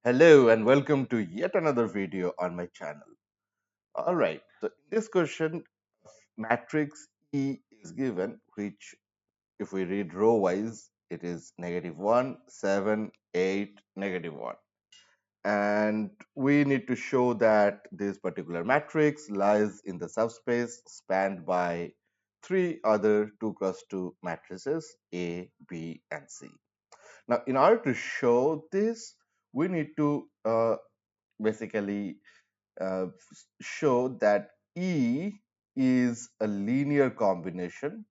Hello and welcome to yet another video on my channel. Alright, so in this question, matrix E is given, which if we read row wise, it is -1, 7, 8, -1. And we need to show that this particular matrix lies in the subspace spanned by three other 2 cross 2 matrices A, B, and C. Now, in order to show this, we need to basically show that E is a linear combination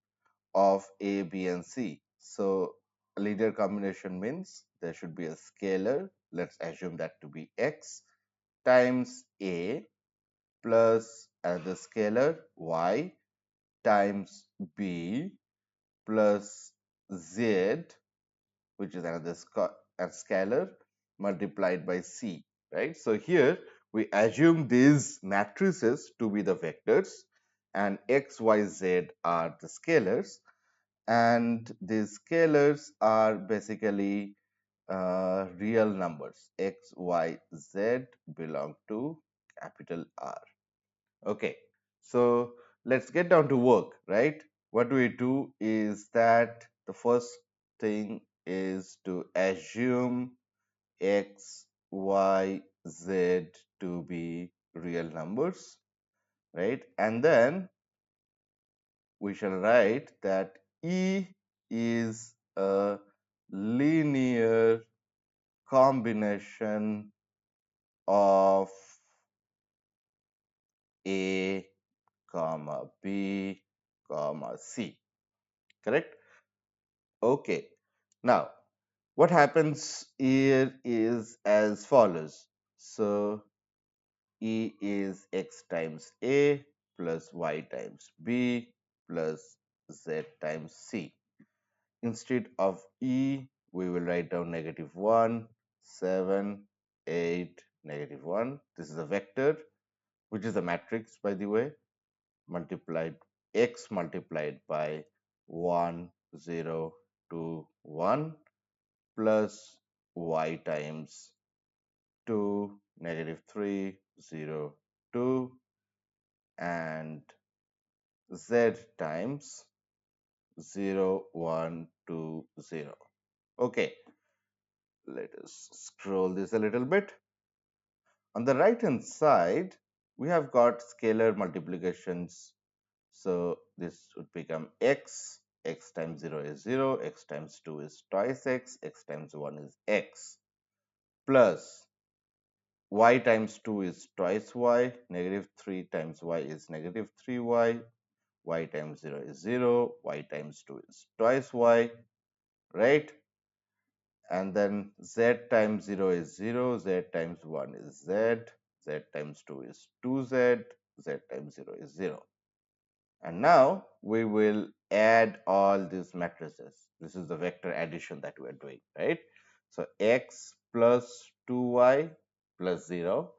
of A, B, and C. So a linear combination means there should be a scalar. Let's assume that to be X times A plus the scalar Y times B plus Z, which is another a scalar multiplied by C, right? So here we assume these matrices to be the vectors and x, y, z are the scalars, and these scalars are basically real numbers. X, y, z belong to capital R. Okay, so let's get down to work, right? What we do is that the first thing is to assume x, y, z to be real numbers, right? And then we shall write that E is a linear combination of A, comma B, comma C, correct? Okay. Now, what happens here is as follows. So, E is x times A plus y times B plus z times C. Instead of E, we will write down -1, 7, 8, -1. This is a vector, which is a matrix, by the way, multiplied x multiplied by 1, 0, 2, 1 plus y times 2, -3, 0, 2 and z times 0, 1, 2, 0. Okay, let us scroll this a little bit. On the right hand side, we have got scalar multiplications. So this would become x, x times 0 is 0, x times 2 is twice x times 1 is x, plus y times 2 is twice y, -3 times y is -3y, y times 0 is 0, y times 2 is twice y, right? And then z times 0 is 0, z times 1 is z, z times 2 is 2z, z times 0 is 0. And now we will add all these matrices. This is the vector addition that we are doing, right? So x plus 2y plus 0.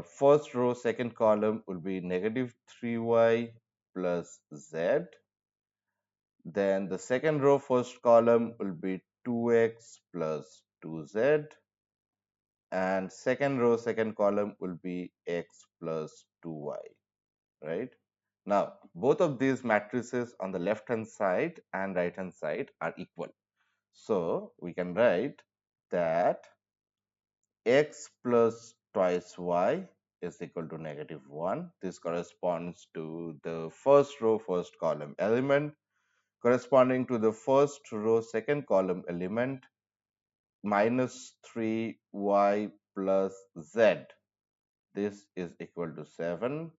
First row, second column will be -3y plus z. Then the second row, first column will be 2x plus 2z. And second row, second column will be x plus 2y, right? Now, both of these matrices on the left hand side and right hand side are equal. So, we can write that x plus twice y is equal to -1. This corresponds to the first row, first column element, corresponding to the first row, second column element, -3y plus z. This is equal to 7,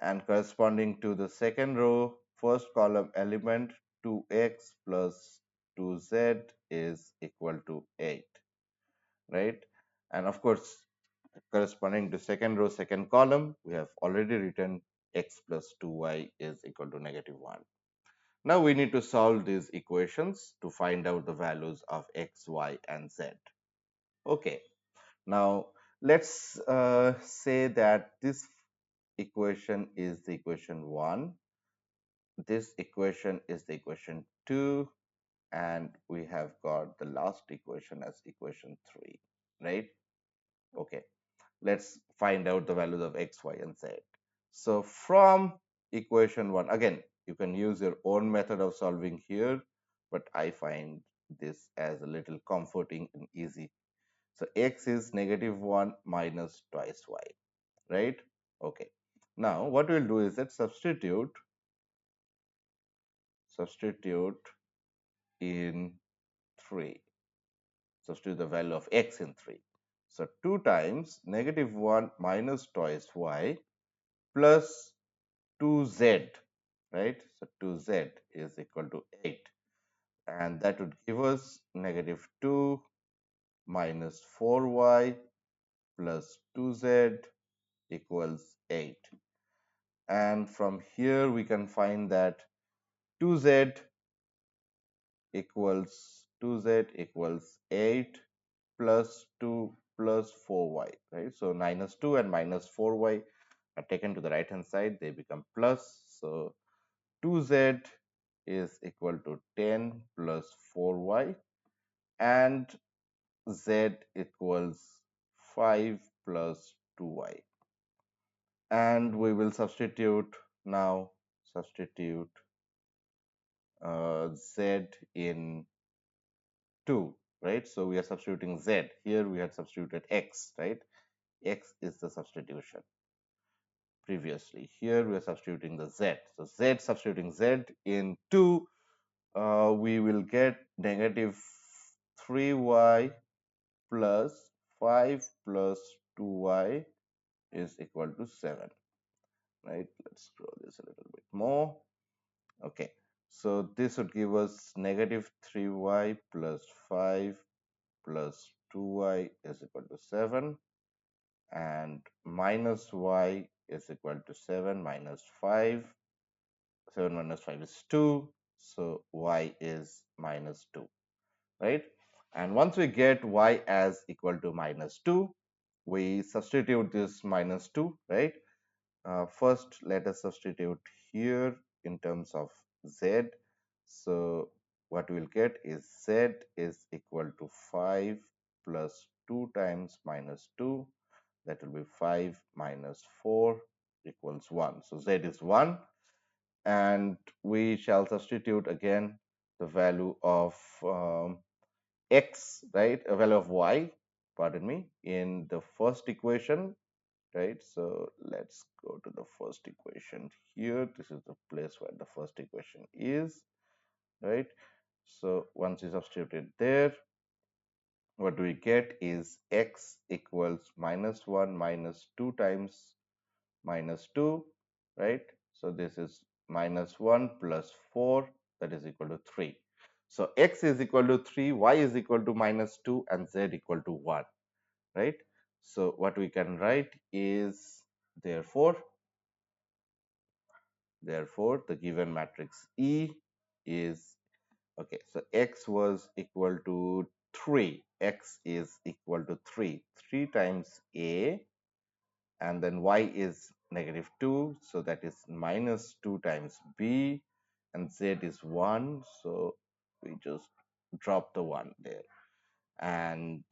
and corresponding to the second row, first column element, 2x plus 2z is equal to 8, right? And of course, corresponding to second row, second column, we have already written x plus 2y is equal to -1. Now we need to solve these equations to find out the values of x, y, and z. Okay, now let's say that this equation is the equation 1, this equation is the equation 2, and we have got the last equation as equation 3. right? Okay, let's find out the values of x, y, and z. So from equation 1, again, you can use your own method of solving here, but I find this as a little comforting and easy. So x is -1 minus twice y, right? Okay. Now what we'll do is that substitute in 3. Substitute the value of x in 3. So 2 times -1 minus twice y plus 2z, right? So 2z is equal to 8. And that would give us -2 minus 4y plus 2z equals 8. And from here we can find that 2z 2z equals 8 plus 2 plus 4y, right? So minus 2 and minus 4y are taken to the right hand side, they become plus. So 2z is equal to 10 plus 4y, and z equals 5 plus 2y. And we will substitute now, substitute z in 2, right? So we are substituting z. Here we had substituted x, right? X is the substitution previously. Here we are substituting the z. So z, substituting z in 2, we will get negative 3y plus 5 plus 2y is equal to 7, right? Let's scroll this a little bit more. Okay, so this would give us negative 3y plus 5 plus 2y is equal to 7, and minus y is equal to 7 minus 5. 7 minus 5 is 2, so y is minus 2, right? And once we get y as equal to minus 2, we substitute this minus 2, right? First, let us substitute here in terms of z. So what we'll get is z is equal to 5 plus 2 times minus 2. That will be 5 minus 4 equals 1. So z is 1. And we shall substitute again the value of x, right? A value of y, pardon me, in the first equation, right? So let's go to the first equation here. This is the place where the first equation is, right? So once you substitute it there, what we get is x equals -1 minus 2 times minus 2, right? So this is -1 plus 4, that is equal to 3. So x is equal to 3, y is equal to -2, and z equal to 1, right? So what we can write is, therefore, the given matrix E is, okay, so x was equal to 3. X is equal to 3. 3 times A, and then y is -2, so that is -2 times B, and z is 1, so we just drop the 1 there. And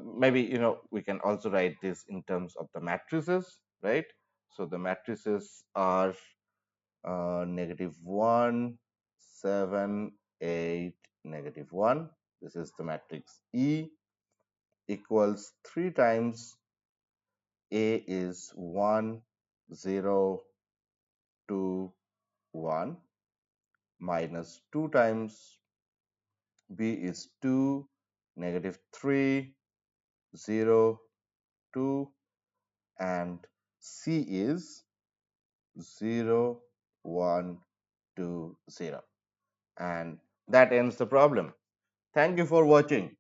maybe, we can also write this in terms of the matrices, right? So the matrices are -1, 7, 8, -1. This is the matrix E, equals 3 times A is 1, 0, 2, 1, minus 2 times B is 2, -3, 0, 2, and C is 0, 1, 2, 0. And that ends the problem. Thank you for watching.